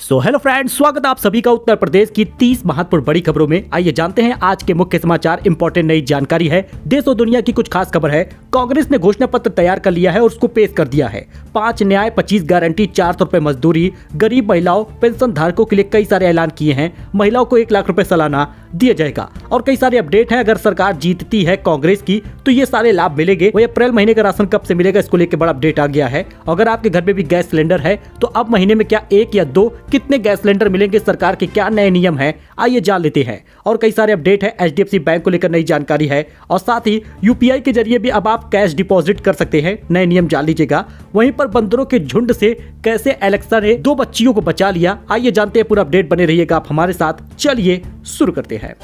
Hello friends, स्वागत है आप सभी का उत्तर प्रदेश की 30 महत्वपूर्ण बड़ी खबरों में। आइए जानते हैं आज के मुख्य समाचार। इंपॉर्टेंट नई जानकारी है, देश और दुनिया की कुछ खास खबर है। कांग्रेस ने घोषणा पत्र तैयार कर लिया है और उसको पेश कर दिया है। 5 न्याय, 25 गारंटी, 400 रुपए मजदूरी, गरीब महिलाओं, पेंशन धारकों के लिए कई सारे ऐलान किए हैं। महिलाओं को 1 लाख रुपए सालाना दिया जाएगा और कई सारे अपडेट है। अगर सरकार जीतती है कांग्रेस की तो ये सारे लाभ मिलेंगे। वही अप्रैल महीने का राशन कब से मिलेगा, इसको लेकर बड़ा अपडेट आ गया है। अगर आपके घर में भी गैस सिलेंडर है तो अब महीने में क्या 1 या 2 कितने गैस सिलेंडर मिलेंगे, सरकार के क्या नए नियम है, आइए जान लेते हैं। और कई सारे अपडेट है, HDFC बैंक को लेकर नई जानकारी है और साथ ही UPI के जरिए भी अब आप कैश डिपॉजिट कर सकते हैं। नए नियम जान लीजिएगा। वहीं पर बंदरों के झुंड से कैसे एलेक्सा ने 2 बच्चियों को बचा लिया, आइए जानते हैं। पूरा अपडेट बने रहिएगा आप हमारे साथ। चलिए शुरू करते हैं।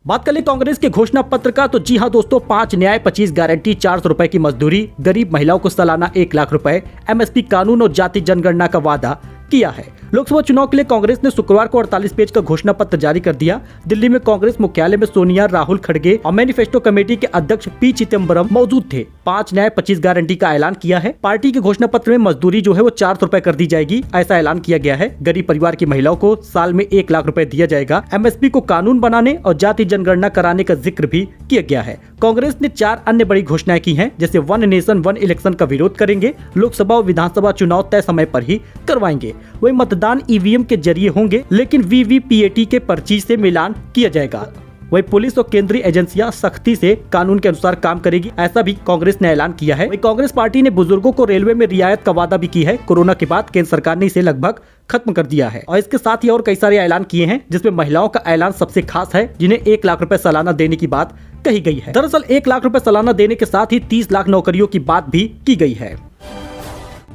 बात करें कांग्रेस के घोषणा पत्र का तो जी हां दोस्तों, 5 न्याय, 25 गारंटी, 400 रुपए की मजदूरी, गरीब महिलाओं को सालाना 1 लाख रुपए, MSP कानून और जाति जनगणना का वादा किया है। लोकसभा चुनाव के लिए कांग्रेस ने शुक्रवार को 48 पेज का घोषणा पत्र जारी कर दिया। दिल्ली में कांग्रेस मुख्यालय में सोनिया, राहुल खड़गे और मैनिफेस्टो कमेटी के अध्यक्ष P चिदम्बरम मौजूद थे। 5 न्याय, 25 गारंटी का ऐलान किया है। पार्टी के घोषणा पत्र में मजदूरी जो है वो 400 रुपए कर दी जाएगी, ऐसा ऐलान किया गया है। गरीब परिवार की महिलाओं को साल में 1 लाख रुपए दिया जाएगा। MSP को कानून बनाने और जाति जनगणना कराने का जिक्र भी किया गया है। कांग्रेस ने 4 अन्य बड़ी घोषणाएं की हैं, जैसे 1 नेशन 1 इलेक्शन का विरोध करेंगे, लोकसभा और विधानसभा चुनाव तय समय पर ही करवाएंगे। वही मतदान EVM के जरिए होंगे, लेकिन VVPAT के पर्ची से मिलान किया जाएगा। वही पुलिस और केंद्रीय एजेंसियां सख्ती से कानून के अनुसार काम करेगी, ऐसा भी कांग्रेस ने ऐलान किया है। वही कांग्रेस पार्टी ने बुजुर्गों को रेलवे में रियायत का वादा भी की है। कोरोना के बाद केंद्र सरकार ने इसे लगभग खत्म कर दिया है और इसके साथ ही और कई सारे ऐलान किए हैं, जिसमें महिलाओं का ऐलान सबसे खास है, जिन्हें 1 लाख रुपए सालाना देने की बात कही गई है। दरअसल 1 लाख रुपए सालाना देने के साथ ही 30 लाख नौकरियों की बात भी की गई है।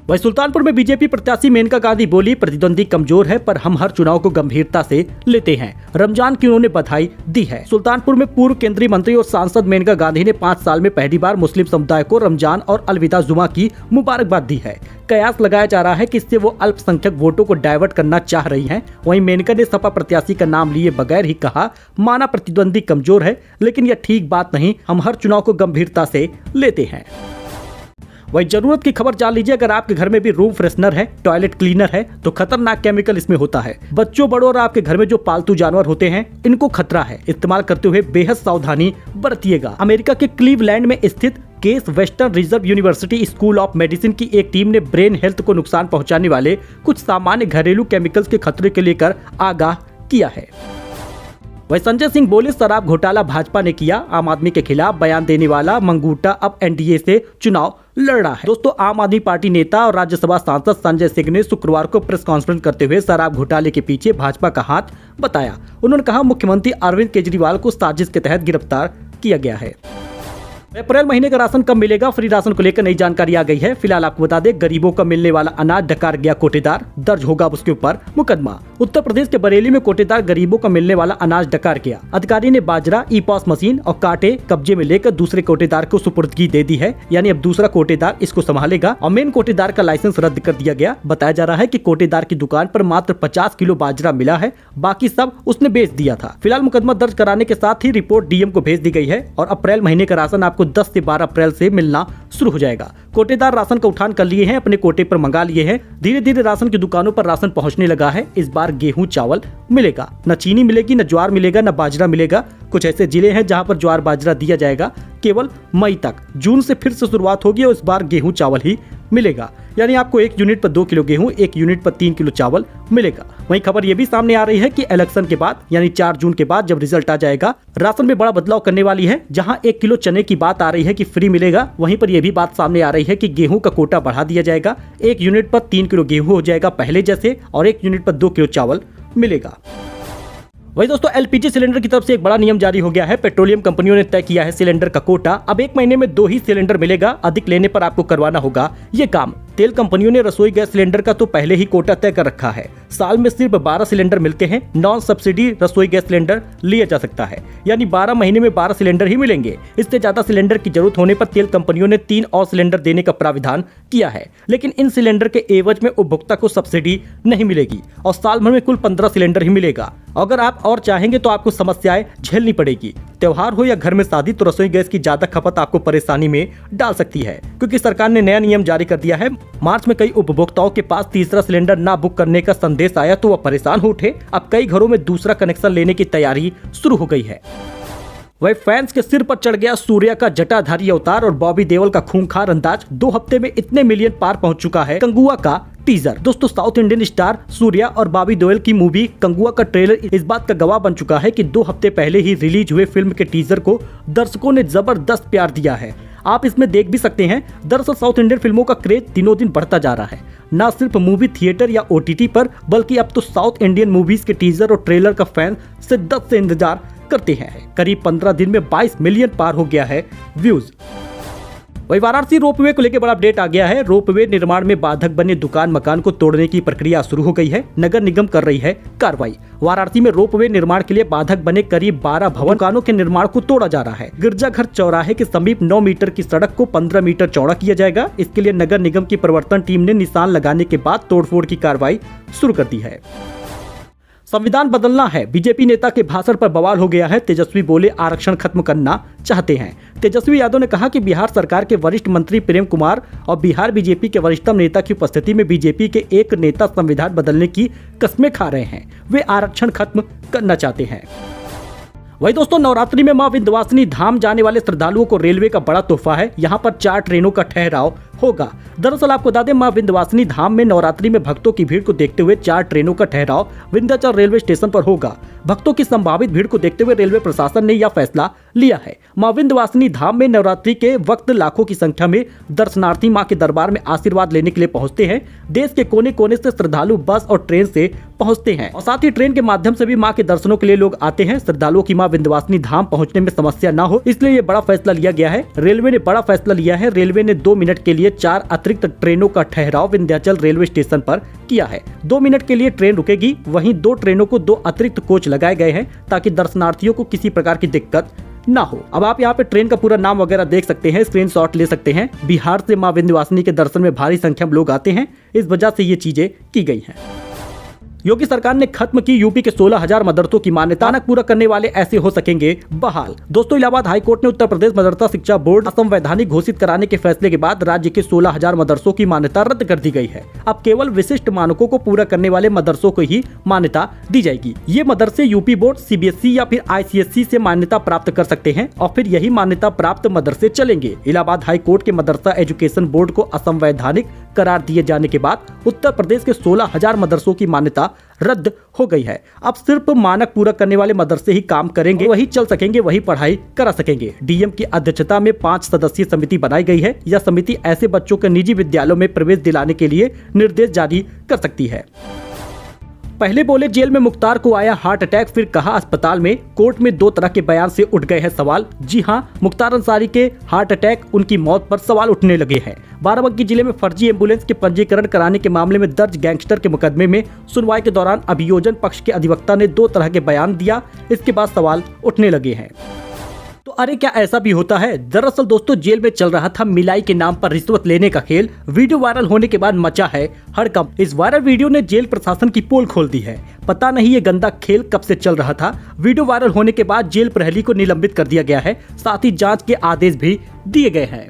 वही सुल्तानपुर में बीजेपी प्रत्याशी मेनका गांधी बोली, प्रतिद्वंदी कमजोर है पर हम हर चुनाव को गंभीरता से लेते हैं। रमजान की उन्होंने बधाई दी है। सुल्तानपुर में पूर्व केंद्रीय मंत्री और सांसद मेनका गांधी ने 5 साल में पहली बार मुस्लिम समुदाय को रमजान और अलविदा जुमा की मुबारकबाद दी है। कयास लगाया जा रहा है कि इससे वो अल्पसंख्यक वोटों को डाइवर्ट करना चाह रही हैं। वहीं मेनका ने सपा प्रत्याशी का नाम लिए बगैर ही कहा, माना प्रतिद्वंदी कमजोर है लेकिन यह ठीक बात नहीं, हम हर चुनाव को गंभीरता से लेते हैं। वही जरूरत की खबर जान लीजिए, अगर आपके घर में भी रूम फ्रेशनर है, टॉयलेट क्लीनर है तो खतरनाक केमिकल इसमें होता है। बच्चों, बड़ों और आपके घर में जो पालतू जानवर होते हैं, इनको खतरा है। इस्तेमाल करते हुए बेहद सावधानी बरतिएगा। अमेरिका के क्लीवलैंड में स्थित case western reserve university school of medicine की एक टीम ने ब्रेन हेल्थ को नुकसान पहुंचाने वाले कुछ सामान्य घरेलू केमिकल्स के खतरे को लेकर आगाह किया है। वही संजय सिंह बोले, शराब घोटाला भाजपा ने किया, आम आदमी के खिलाफ बयान देने वाला मंगूटा अब NDA से चुनाव लड़ रहा है। दोस्तों, आम आदमी पार्टी नेता और राज्यसभा सांसद संजय सिंह ने शुक्रवार को प्रेस कॉन्फ्रेंस करते हुए शराब घोटाले के पीछे भाजपा का हाथ बताया। उन्होंने कहा, मुख्यमंत्री अरविंद केजरीवाल को साजिश के तहत गिरफ्तार किया गया है। अप्रैल महीने का राशन कब मिलेगा, फ्री राशन को लेकर नई जानकारी आ गई है। फिलहाल आपको बता दें, गरीबों को मिलने वाला अनाज डकार गया कोटेदार, दर्ज होगा उसके ऊपर मुकदमा। उत्तर प्रदेश के बरेली में कोटेदार गरीबों को मिलने वाला अनाज डकार गया। अधिकारी ने बाजरा, ई-पॉस मशीन और कांटे कब्जे में लेकर दूसरे कोटेदार को सुपुर्दगी दे दी है। यानी अब दूसरा कोटेदार इसको संभालेगा और मेन कोटेदार का लाइसेंस रद्द कर दिया गया। बताया जा रहा है कि कोटेदार की दुकान पर मात्र 50 किलो बाजरा मिला है, बाकी सब उसने बेच दिया था। फिलहाल मुकदमा दर्ज कराने के साथ ही रिपोर्ट DM को भेज दी गई है और अप्रैल महीने का राशन आपको 10 से 12 अप्रैल से मिलना शुरू हो जाएगा। कोटेदार राशन का उठान कर लिए हैं, अपने कोटे पर मंगा लिए हैं। धीरे धीरे राशन की दुकानों पर राशन पहुंचने लगा है। इस बार गेहूं चावल मिलेगा, न चीनी मिलेगी, न ज्वार मिलेगा, न बाजरा मिलेगा। कुछ ऐसे जिले हैं जहां पर ज्वार बाजरा दिया जाएगा केवल मई तक। जून से फिर से शुरुआत होगी और इस बार गेहूं चावल ही मिलेगा। यानी आपको 1 यूनिट पर 2 किलो गेहूं, 1 यूनिट पर 3 किलो चावल मिलेगा। वहीं खबर ये भी सामने आ रही है कि इलेक्शन के बाद यानी 4 जून के बाद जब रिजल्ट आ जाएगा, राशन में बड़ा बदलाव करने वाली है। जहां 1 किलो चने की बात आ रही है कि फ्री मिलेगा, वहीं पर यह भी बात सामने आ रही है कि गेहूं का कोटा बढ़ा दिया जाएगा। 1 यूनिट पर 3 किलो गेहूं हो जाएगा पहले जैसे और 1 यूनिट पर 2 किलो चावल मिलेगा। वही दोस्तों, LPG सिलेंडर की तरफ से एक बड़ा नियम जारी हो गया है। पेट्रोलियम कंपनियों ने तय किया है सिलेंडर का कोटा। अब 1 महीने में 2 ही सिलेंडर मिलेगा, अधिक लेने पर आपको करवाना होगा ये काम। तेल कंपनियों ने रसोई गैस सिलेंडर का तो पहले ही कोटा तय कर रखा है। साल में सिर्फ 12 सिलेंडर मिलते हैं। नॉन सब्सिडी रसोई गैस सिलेंडर लिया जा सकता है, यानी 12 महीने में 12 सिलेंडर ही मिलेंगे। इससे ज्यादा सिलेंडर की जरूरत होने पर तेल कंपनियों ने 3 और सिलेंडर देने का प्राविधान किया है, लेकिन इन सिलेंडर के एवज में उपभोक्ता को सब्सिडी नहीं मिलेगी और साल भर में कुल 15 सिलेंडर ही मिलेगा। अगर आप और चाहेंगे तो आपको समस्याएं झेलनी पड़ेगी। त्योहार हो या घर में शादी, तो रसोई गैस की ज्यादा खपत आपको परेशानी में डाल सकती है, क्योंकि सरकार ने नया नियम जारी कर दिया है। मार्च में कई उपभोक्ताओं के पास तीसरा सिलेंडर ना बुक करने का संदेश आया तो वह परेशान हो उठे। अब कई घरों में दूसरा कनेक्शन लेने की तैयारी शुरू हो गई है। वही फैंस के सिर पर चढ़ गया सूर्या का जटाधारी अवतार और बॉबी देओल का खूंखार अंदाज। 2 हफ्ते में इतने मिलियन पार पहुंच चुका है कंगुआ का टीजर। दोस्तों, साउथ इंडियन स्टार सूर्या और बॉबी देओल की मूवी कंगुआ का ट्रेलर इस बात का गवाह बन चुका है कि 2 हफ्ते पहले ही रिलीज हुए फिल्म के टीजर को दर्शकों ने जबरदस्त प्यार दिया है। आप इसमें देख भी सकते हैं। दरअसल साउथ इंडियन फिल्मों का क्रेज दिनों दिन बढ़ता जा रहा है, न सिर्फ मूवी थिएटर या OTT पर, बल्कि अब तो साउथ इंडियन मूवीज के टीजर और ट्रेलर का फैन शिद्दत से इंतजार करते हैं। करीब 15 दिन में 22 मिलियन पार हो गया है व्यूज। वही वाराणसी रोपवे को लेकर बड़ा अपडेट आ गया है। रोपवे निर्माण में बाधक बने दुकान मकान को तोड़ने की प्रक्रिया शुरू हो गई है। नगर निगम कर रही है कार्रवाई। वाराणसी में रोपवे निर्माण के लिए बाधक बने करीब 12 भवन दुकानों के निर्माण को तोड़ा जा रहा है। गिरजाघर चौराहे के समीप 9 मीटर की सड़क को 15 मीटर चौड़ा किया जाएगा। इसके लिए नगर निगम की प्रवर्तन टीम ने निशान लगाने के बाद तोड़फोड़ की कार्रवाई शुरू कर दी है। संविधान बदलना है, बीजेपी नेता के भाषण पर बवाल हो गया है। तेजस्वी बोले आरक्षण खत्म करना चाहते हैं। तेजस्वी यादव ने कहा कि बिहार सरकार के वरिष्ठ मंत्री प्रेम कुमार और बिहार बीजेपी के वरिष्ठतम नेता की उपस्थिति में बीजेपी के एक नेता संविधान बदलने की कस्में खा रहे हैं। वे आरक्षण खत्म करना चाहते हैं। वही दोस्तों, नवरात्रि में मां विंध्यवासिनी धाम जाने वाले श्रद्धालुओं को रेलवे का बड़ा तोहफा है। यहां पर 4 ट्रेनों का ठहराव होगा। दरअसल आपको बता दें, मां विंध्यवासिनी धाम में नवरात्रि में भक्तों की भीड़ को देखते हुए 4 ट्रेनों का ठहराव विंध्याचल रेलवे स्टेशन पर होगा। भक्तों की संभावित भीड़ को देखते हुए रेलवे प्रशासन ने यह फैसला लिया है। मां विंध्यवासिनी धाम में नवरात्रि के वक्त लाखों की संख्या में दर्शनार्थी मां के दरबार में आशीर्वाद लेने के लिए पहुंचते हैं। देश के कोने कोने से श्रद्धालु बस और ट्रेन से पहुंचते हैं और साथ ही ट्रेन के माध्यम से भी मां के दर्शनों के लिए लोग आते हैं। श्रद्धालुओं की मां विंध्यवासिनी धाम पहुंचने में समस्या न हो, इसलिए ये बड़ा फैसला लिया गया है। रेलवे ने बड़ा फैसला लिया है। रेलवे ने 2 मिनट के लिए 4 अतिरिक्त ट्रेनों का ठहराव विंध्याचल रेलवे स्टेशन पर किया है। 2 मिनट के लिए ट्रेन रुकेगी। वहीं 2 ट्रेनों को 2 अतिरिक्त कोच लगाए गए हैं ताकि दर्शनार्थियों को किसी प्रकार की दिक्कत ना हो। अब आप यहाँ पे ट्रेन का पूरा नाम वगैरह देख सकते हैं, स्क्रीनशॉट ले सकते हैं। बिहार से मां विंध्यवासिनी के दर्शन में भारी संख्या में लोग आते हैं, इस वजह से ये चीजें की गई हैं। योगी सरकार ने खत्म की यूपी के 16,000 मदरसों की मान्यता। अचानक पूरा करने वाले ऐसे हो सकेंगे बहाल। दोस्तों, इलाहाबाद हाईकोर्ट ने उत्तर प्रदेश मदरसा शिक्षा बोर्ड असंवैधानिक घोषित कराने के फैसले के बाद राज्य के 16,000 मदरसों की मान्यता रद्द कर दी गई है। अब केवल विशिष्ट मानकों को पूरा करने वाले मदरसों को ही मान्यता दी जाएगी। ये मदरसे यूपी बोर्ड, CBSE या फिर ICSE से मान्यता प्राप्त कर सकते हैं और फिर यही मान्यता प्राप्त मदरसे चलेंगे। इलाहाबाद हाईकोर्ट के मदरसा एजुकेशन बोर्ड को असंवैधानिक करार दिए जाने के बाद उत्तर प्रदेश के 16,000 मदरसों की मान्यता रद्द हो गई है। अब सिर्फ मानक पूरा करने वाले मदरसे ही काम करेंगे, वही चल सकेंगे, वही पढ़ाई करा सकेंगे। DM की अध्यक्षता में 5 सदस्यीय समिति बनाई गई है। यह समिति ऐसे बच्चों के निजी विद्यालयों में प्रवेश दिलाने के लिए निर्देश जारी कर सकती है। पहले बोले जेल में मुख्तार को आया हार्ट अटैक, फिर कहा अस्पताल में। कोर्ट में 2 तरह के बयान से उठ गए हैं सवाल। जी हां, मुख्तार अंसारी के हार्ट अटैक, उनकी मौत पर सवाल उठने लगे हैं। बाराबंकी जिले में फर्जी एम्बुलेंस के पंजीकरण कराने के मामले में दर्ज गैंगस्टर के मुकदमे में सुनवाई के दौरान अभियोजन पक्ष के अधिवक्ता ने 2 तरह के बयान दिया। इसके बाद सवाल उठने लगे हैं। तो अरे क्या ऐसा भी होता है? दरअसल दोस्तों, जेल में चल रहा था मिलाई के नाम पर रिश्वत लेने का खेल। वीडियो वायरल होने के बाद मचा है हड़कंप। इस वायरल वीडियो ने जेल प्रशासन की पोल खोल दी है। पता नहीं ये गंदा खेल कब से चल रहा था। वीडियो वायरल होने के बाद जेल प्रहरी को निलंबित कर दिया गया है, साथ ही जांच के आदेश भी दिए गए हैं।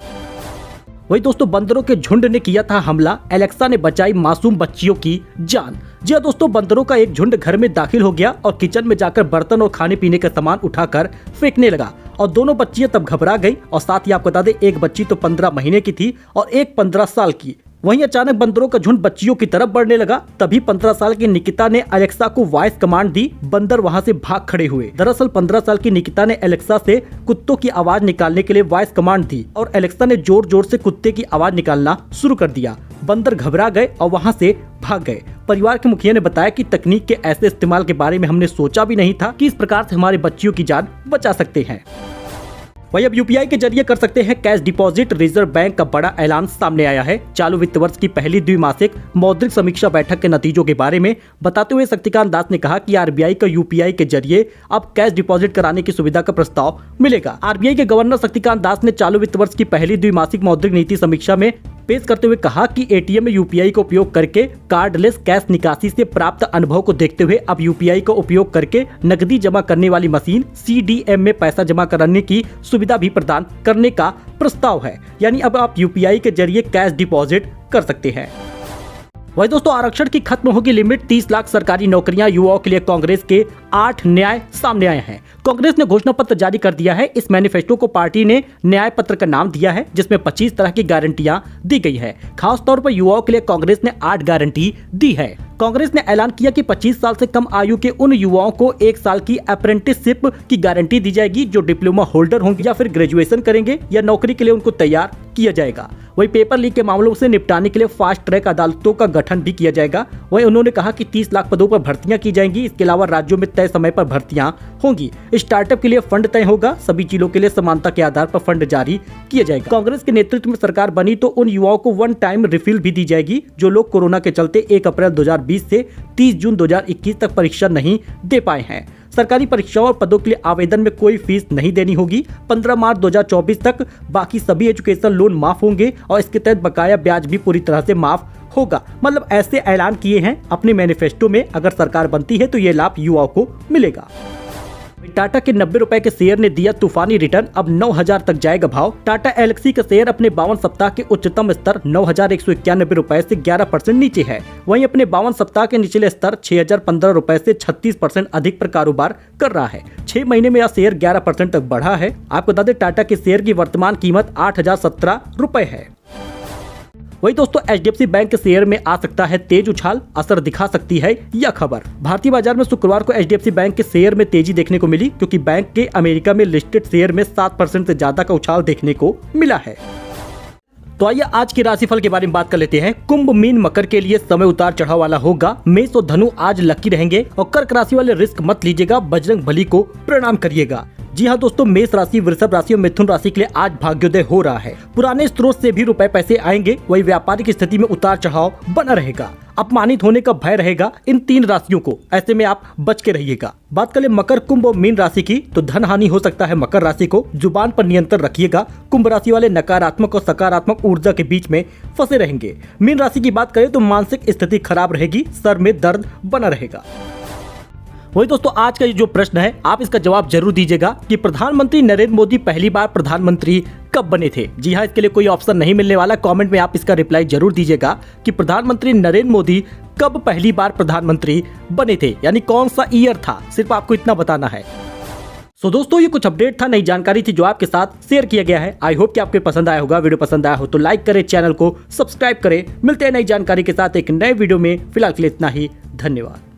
वही दोस्तों, बंदरों के झुंड ने किया था हमला, एलेक्सा ने बचाई मासूम बच्चियों की जान। जी हां दोस्तों, बंदरों का एक झुंड घर में दाखिल हो गया और किचन में जाकर बर्तन और खाने पीने का सामान उठाकर फेंकने लगा और दोनों बच्चियां तब घबरा गई। और साथ ही आपको बता दें, एक बच्ची तो 15 महीने की थी और एक 15 साल की। वहीं अचानक बंदरों का झुंड बच्चियों की तरफ बढ़ने लगा। तभी 15 साल की निकिता ने अलेक्सा को वॉइस कमांड दी। बंदर वहां से भाग खड़े हुए। दरअसल 15 साल की निकिता ने अलेक्सा से कुत्तों की आवाज निकालने के लिए वॉइस कमांड दी और अलेक्सा ने जोर जोर से कुत्ते की आवाज निकालना शुरू कर दिया। बंदर घबरा गए और वहां से भाग गए। परिवार के मुखिया ने बताया कि तकनीक के ऐसे इस्तेमाल के बारे में हमने सोचा भी नहीं था कि इस प्रकार से हमारे बच्चियों की जान बचा सकते हैं। वही अब UPI के जरिए कर सकते हैं कैश डिपॉजिट। रिजर्व बैंक का बड़ा ऐलान सामने आया है। चालू वित्त वर्ष की पहली द्विमासिक मौद्रिक समीक्षा बैठक के नतीजों के बारे में बताते हुए शक्तिकांत दास ने कहा कि RBI का UPI के जरिए अब कैश डिपॉजिट कराने की सुविधा का प्रस्ताव मिलेगा। RBI के गवर्नर शक्तिकांत दास ने चालू वित्त वर्ष की पहली द्विमासिक मौद्रिक नीति समीक्षा में पेश करते हुए कहा कि ATM में UPI का उपयोग करके कार्डलेस कैश निकासी से प्राप्त अनुभव को देखते हुए अब UPI का उपयोग करके नकदी जमा करने वाली मशीन CDM में पैसा जमा कराने की सुविधा भी प्रदान करने का प्रस्ताव है। यानी अब आप UPI के जरिए कैश डिपॉजिट कर सकते हैं। वही दोस्तों, आरक्षण की खत्म होगी लिमिट, 30 लाख सरकारी नौकरियां युवाओं के लिए कांग्रेस के 8 न्याय सामने आए हैं। कांग्रेस ने घोषणा पत्र जारी कर दिया है। इस मैनिफेस्टो को पार्टी ने न्याय पत्र का नाम दिया है, जिसमें 25 तरह की गारंटियां दी गई है। खास तौर पर युवाओं के लिए कांग्रेस ने 8 गारंटी दी है। कांग्रेस ने ऐलान किया कि 25 साल से कम आयु के उन युवाओं को 1 साल की अप्रेंटिसशिप की गारंटी दी जाएगी जो डिप्लोमा होल्डर होंगे या फिर ग्रेजुएशन करेंगे, या नौकरी के लिए उनको तैयार किया जाएगा। वही पेपर लीक के मामलों से निपटाने के लिए फास्ट ट्रैक अदालतों का गठन भी किया जाएगा। वही उन्होंने कहा कि 30 लाख पदों पर भर्तियां की जाएंगी। इसके अलावा राज्यों में तय समय पर भर्तियां होंगी। स्टार्टअप के लिए फंड तय होगा। सभी जिलों के लिए समानता के आधार पर फंड जारी किया जाएगा। कांग्रेस के नेतृत्व में सरकार बनी तो उन युवाओं को 1 टाइम रिफिल भी दी जाएगी जो लोग कोरोना के चलते 1 अप्रैल 2020 से 30 जून 2021 तक परीक्षा नहीं दे पाए हैं। सरकारी परीक्षाओं और पदों के लिए आवेदन में कोई फीस नहीं देनी होगी। 15 मार्च 2024 तक बाकी सभी एजुकेशन लोन माफ होंगे और इसके तहत बकाया ब्याज भी पूरी तरह से माफ होगा। मतलब ऐसे ऐलान किए हैं अपने मैनिफेस्टो में। अगर सरकार बनती है तो ये लाभ युवाओं को मिलेगा। टाटा के 90 रुपए के शेयर ने दिया तूफानी रिटर्न, अब 9000 तक जाएगा भाव। टाटा एल्क्सी का शेयर अपने 52 सप्ताह के उच्चतम स्तर 9191 रुपए से 11% नीचे है। वहीं अपने 52 सप्ताह के निचले स्तर 6015 रुपए से 36% अधिक पर कारोबार कर रहा है। 6 महीने में यह शेयर 11% तक बढ़ा है। आपको बता दें, टाटा के शेयर की वर्तमान कीमत 8017 रुपए है। वही दोस्तों, HDFC बैंक के शेयर में आ सकता है तेज उछाल, असर दिखा सकती है यह खबर। भारतीय बाजार में शुक्रवार को HDFC बैंक के शेयर में तेजी देखने को मिली, क्योंकि बैंक के अमेरिका में लिस्टेड शेयर में 7% से ज्यादा का उछाल देखने को मिला है। तो आइए आज के राशिफल के बारे में बात कर लेते हैं। कुंभ, मीन, मकर के लिए समय उतार चढ़ाव वाला होगा। मेष और धनु आज लकी रहेंगे और कर्क राशि वाले रिस्क मत लीजिएगा, बजरंग बली को प्रणाम करिएगा। जी हाँ दोस्तों, मेष राशि, वृषभ राशि और मिथुन राशि के लिए आज भाग्योदय हो रहा है। पुराने स्रोत से भी रुपए पैसे आएंगे। वही व्यापारिक स्थिति में उतार चढ़ाव बना रहेगा। अपमानित होने का भय रहेगा इन 3 राशियों को, ऐसे में आप बच के रहिएगा। बात करें मकर, कुंभ और मीन राशि की, तो धन हानि हो सकता है मकर राशि को। जुबान पर नियंत्रण रखिएगा। कुंभ राशि वाले नकारात्मक और सकारात्मक ऊर्जा के बीच में फंसे रहेंगे। मीन राशि की बात करें तो मानसिक स्थिति खराब रहेगी, सर में दर्द बना रहेगा। वही दोस्तों, आज का जो प्रश्न है आप इसका जवाब जरूर दीजिएगा कि प्रधानमंत्री नरेंद्र मोदी पहली बार प्रधानमंत्री कब बने थे। जी हाँ, इसके लिए कोई ऑप्शन नहीं मिलने वाला। कमेंट में आप इसका रिप्लाई जरूर दीजिएगा कि प्रधानमंत्री नरेंद्र मोदी कब पहली बार प्रधानमंत्री बने थे, यानी कौन सा ईयर था, सिर्फ आपको इतना बताना है। सो दोस्तों, ये कुछ अपडेट था, नई जानकारी थी जो आपके साथ शेयर किया गया है। आई होप कि आपको पसंद आया होगा। वीडियो पसंद आया हो तो लाइक करें, चैनल को सब्सक्राइब करें। मिलते हैं नई जानकारी के साथ एक नए वीडियो में। फिलहाल के लिए इतना ही, धन्यवाद।